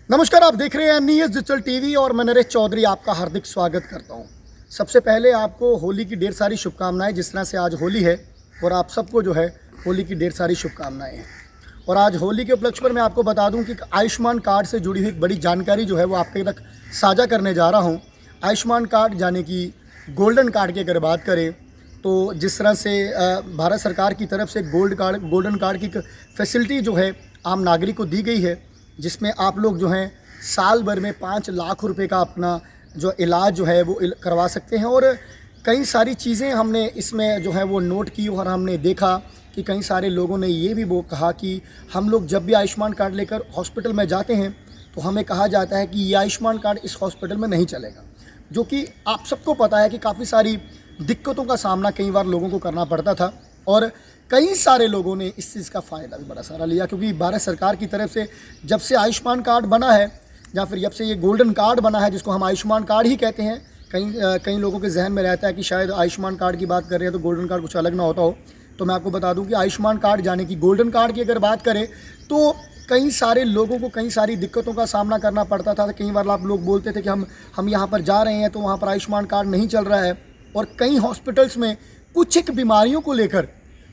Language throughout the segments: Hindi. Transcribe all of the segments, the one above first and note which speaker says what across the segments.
Speaker 1: नमस्कार, आप देख रहे हैं न्यूज़ डिजिटल टीवी और मैं नरेश चौधरी आपका हार्दिक स्वागत करता हूं। सबसे पहले आपको होली की ढेर सारी शुभकामनाएं। जिस तरह से आज होली है और आप सबको जो है होली की ढेर सारी शुभकामनाएं हैं। और आज होली के उपलक्ष्य पर मैं आपको बता दूं कि आयुष्मान कार्ड से जुड़ी हुई एक बड़ी जानकारी जो है वो आपके तक साझा करने जा रहा हूँ। आयुष्मान कार्ड यानी कि गोल्डन कार्ड की अगर बात करें तो जिस तरह से भारत सरकार की तरफ से गोल्डन कार्ड की एक फैसिलिटी जो है आम नागरिक को दी गई है, जिसमें आप लोग जो हैं साल भर में 5 लाख रुपए का अपना जो इलाज जो है वो करवा सकते हैं। और कई सारी चीज़ें हमने इसमें जो है वो नोट की और हमने देखा कि कई सारे लोगों ने ये भी वो कहा कि हम लोग जब भी आयुष्मान कार्ड लेकर हॉस्पिटल में जाते हैं तो हमें कहा जाता है कि ये आयुष्मान कार्ड इस हॉस्पिटल में नहीं चलेगा, जो कि आप सबको पता है कि काफ़ी सारी दिक्कतों का सामना कई बार लोगों को करना पड़ता था। और कई सारे लोगों ने इस चीज़ का फ़ायदा भी बड़ा सारा लिया, क्योंकि भारत सरकार की तरफ से जब से आयुष्मान कार्ड बना है या फिर जब से ये गोल्डन कार्ड बना है, जिसको हम आयुष्मान कार्ड ही कहते हैं, कई लोगों के जहन में रहता है कि शायद आयुष्मान कार्ड की बात कर रहे हैं तो गोल्डन कार्ड कुछ अलग ना होता हो। तो मैं आपको बता दूं कि आयुष्मान कार्ड यानी कि गोल्डन कार्ड की अगर बात करें तो कई सारे लोगों को कई सारी दिक्कतों का सामना करना पड़ता था। कई बार आप लोग बोलते थे कि हम यहाँ पर जा रहे हैं तो वहाँ पर आयुष्मान कार्ड नहीं चल रहा है। और कई हॉस्पिटल्स में कुछ एक बीमारियों को लेकर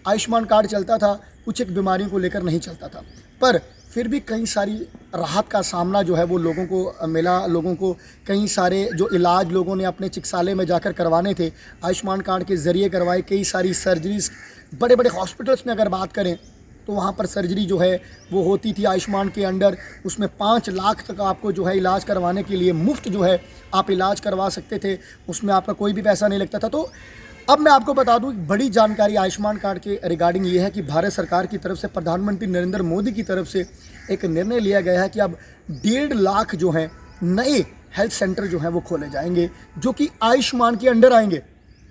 Speaker 1: आयुष्मान कार्ड चलता था, कुछ एक बीमारियों को लेकर नहीं चलता था, पर फिर भी कई सारी राहत का सामना जो है वो लोगों को मिला। लोगों को कई सारे जो इलाज लोगों ने अपने चिकित्सालय में जाकर करवाने थे आयुष्मान कार्ड के ज़रिए करवाए। कई सारी सर्जरीज बड़े बड़े हॉस्पिटल्स में अगर बात करें तो वहाँ पर सर्जरी जो है वो होती थी आयुष्मान के अंडर। उसमें 5 लाख तक आपको जो है इलाज करवाने के लिए मुफ्त जो है आप इलाज करवा सकते थे, उसमें आपका कोई भी पैसा नहीं लगता था। तो अब मैं आपको बता दूं, बड़ी जानकारी आयुष्मान कार्ड के रिगार्डिंग ये है कि भारत सरकार की तरफ से प्रधानमंत्री नरेंद्र मोदी की तरफ से एक निर्णय लिया गया है कि अब 1.5 लाख जो हैं नए हेल्थ सेंटर जो हैं वो खोले जाएंगे, जो कि आयुष्मान के अंडर आएंगे।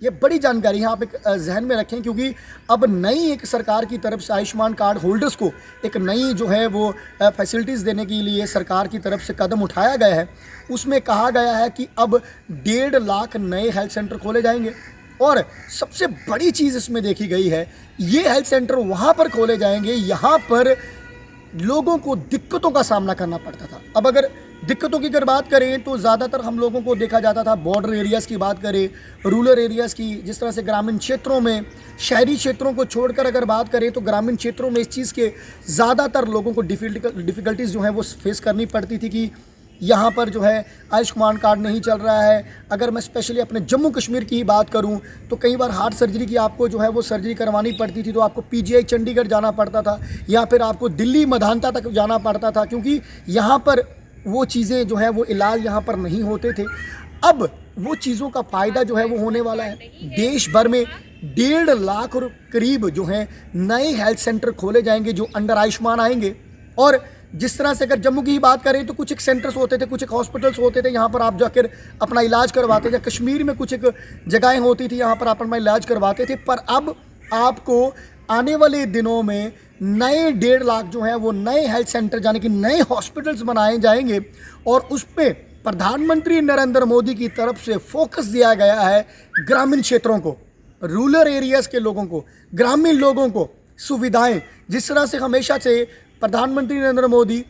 Speaker 1: ये बड़ी जानकारी है, आप एक जहन में रखें, क्योंकि अब नई एक सरकार की तरफ से आयुष्मान कार्ड होल्डर्स को एक नई जो है वो फैसिलिटीज़ देने के लिए सरकार की तरफ से कदम उठाया गया है। उसमें कहा गया है कि अब 1.5 लाख नए हेल्थ सेंटर खोले जाएंगे। और सबसे बड़ी चीज़ इसमें देखी गई है, ये हेल्थ सेंटर वहाँ पर खोले जाएंगे यहाँ पर लोगों को दिक्कतों का सामना करना पड़ता था। अब अगर दिक्कतों की अगर बात करें तो ज़्यादातर हम लोगों को देखा जाता था, बॉर्डर एरियाज़ की बात करें, रूरल एरियाज़ की, जिस तरह से ग्रामीण क्षेत्रों में, शहरी क्षेत्रों को छोड़कर अगर बात करें तो ग्रामीण क्षेत्रों में इस चीज़ के ज़्यादातर लोगों को डिफ़िकल्टीज़ जो है वो फेस करनी पड़ती थी कि यहाँ पर जो है आयुष्मान कार्ड नहीं चल रहा है। अगर मैं स्पेशली अपने जम्मू कश्मीर की ही बात करूँ तो कई बार हार्ट सर्जरी की आपको जो है वो सर्जरी करवानी पड़ती थी तो आपको पीजीआई चंडीगढ़ जाना पड़ता था या फिर आपको दिल्ली मेदांता तक जाना पड़ता था, क्योंकि यहाँ पर वो चीज़ें जो है वो इलाज यहाँ पर नहीं होते थे। अब वो चीज़ों का फ़ायदा जो है वो होने वाला है। देश भर में 1.5 लाख करीब जो है नए हेल्थ सेंटर खोले जाएंगे जो अंडर आयुष्मान आएंगे। और जिस तरह से अगर जम्मू की ही बात करें तो कुछ एक सेंटर्स होते थे, कुछ एक हॉस्पिटल्स होते थे, यहाँ पर आप जाकर अपना इलाज करवाते थे। कश्मीर में कुछ एक जगहें होती थी, यहाँ पर आप अपना इलाज करवाते थे। पर अब आपको आने वाले दिनों में नए 1.5 लाख जो है वो नए हेल्थ सेंटर यानी कि नए हॉस्पिटल्स बनाए जाएंगे। और उस पर प्रधानमंत्री नरेंद्र मोदी की तरफ से फोकस दिया गया है ग्रामीण क्षेत्रों को, रूरल एरियाज़ के लोगों को, ग्रामीण लोगों को सुविधाएं। जिस तरह से हमेशा से प्रधानमंत्री नरेंद्र मोदी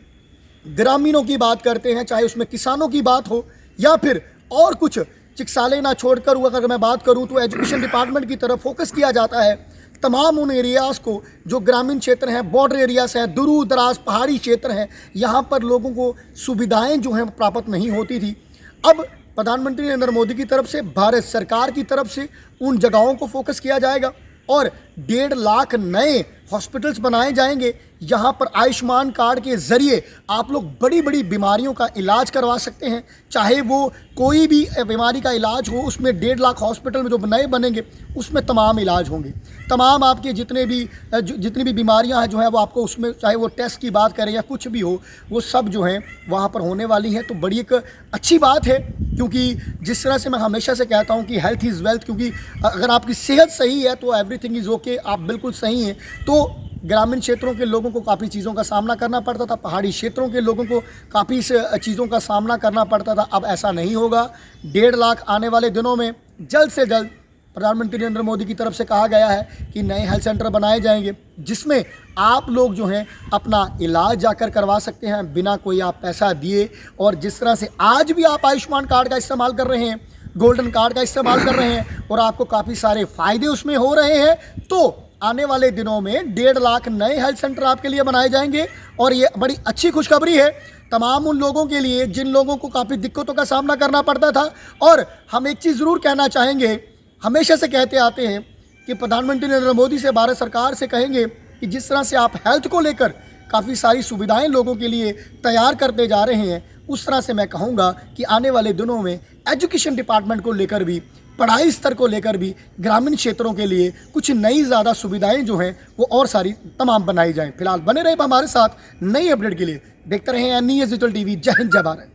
Speaker 1: ग्रामीणों की बात करते हैं, चाहे उसमें किसानों की बात हो या फिर और कुछ, चिकित्सालय ना छोड़कर अगर मैं बात करूं तो एजुकेशन डिपार्टमेंट की तरफ फोकस किया जाता है तमाम उन एरियाज़ को जो ग्रामीण क्षेत्र हैं, बॉर्डर एरियाज़ हैं, दूर दराज पहाड़ी क्षेत्र हैं, यहाँ पर लोगों को सुविधाएं जो हैं प्राप्त नहीं होती थी। अब प्रधानमंत्री नरेंद्र मोदी की तरफ से, भारत सरकार की तरफ से उन जगहों को फोकस किया जाएगा और 1.5 लाख नए हॉस्पिटल्स बनाए जाएंगे। यहाँ पर आयुष्मान कार्ड के ज़रिए आप लोग बड़ी बड़ी बीमारियों का इलाज करवा सकते हैं, चाहे वो कोई भी बीमारी का इलाज हो। उसमें 1.5 लाख हॉस्पिटल में जो नए बनेंगे उसमें तमाम इलाज होंगे, तमाम आपके जितनी भी बीमारियां हैं जो है वो आपको उसमें, चाहे वो टेस्ट की बात करें या कुछ भी हो, वो सब जो हैं वहाँ पर होने वाली हैं। तो बड़ी एक अच्छी बात है, क्योंकि जिस तरह से मैं हमेशा से कहता हूँ कि हेल्थ इज़ वेल्थ, क्योंकि अगर आपकी सेहत सही है तो एवरीथिंग इज़ ओके, आप बिल्कुल सही हैं। तो ग्रामीण क्षेत्रों के लोगों को काफ़ी चीज़ों का सामना करना पड़ता था, पहाड़ी क्षेत्रों के लोगों को काफ़ी चीज़ों का सामना करना पड़ता था। अब ऐसा नहीं होगा। 1.5 लाख आने वाले दिनों में जल्द से जल्द प्रधानमंत्री नरेंद्र मोदी की तरफ से कहा गया है कि नए हेल्थ सेंटर बनाए जाएंगे जिसमें आप लोग जो हैं अपना इलाज जाकर करवा सकते हैं बिना कोई आप पैसा दिए। और जिस तरह से आज भी आप आयुष्मान कार्ड का इस्तेमाल कर रहे हैं, गोल्डन कार्ड का इस्तेमाल कर रहे हैं और आपको काफ़ी सारे फ़ायदे उसमें हो रहे हैं, तो आने वाले दिनों में 1.5 लाख नए हेल्थ सेंटर आपके लिए बनाए जाएंगे। और ये बड़ी अच्छी खुशखबरी है तमाम उन लोगों के लिए जिन लोगों को काफ़ी दिक्कतों का सामना करना पड़ता था। और हम एक चीज़ ज़रूर कहना चाहेंगे, हमेशा से कहते आते हैं कि प्रधानमंत्री नरेंद्र मोदी से, भारत सरकार से कहेंगे कि जिस तरह से आप हेल्थ को लेकर काफ़ी सारी सुविधाएं लोगों के लिए तैयार करते जा रहे हैं, उस तरह से मैं कहूँगा कि आने वाले दिनों में एजुकेशन डिपार्टमेंट को लेकर भी, पढ़ाई स्तर को लेकर भी ग्रामीण क्षेत्रों के लिए कुछ नई ज़्यादा सुविधाएं जो हैं वो और सारी तमाम बनाई जाएं। फिलहाल बने रहे हमारे साथ नई अपडेट के लिए। देखते रहें NES डिजिटल TV। जय हिंद, जय भारत।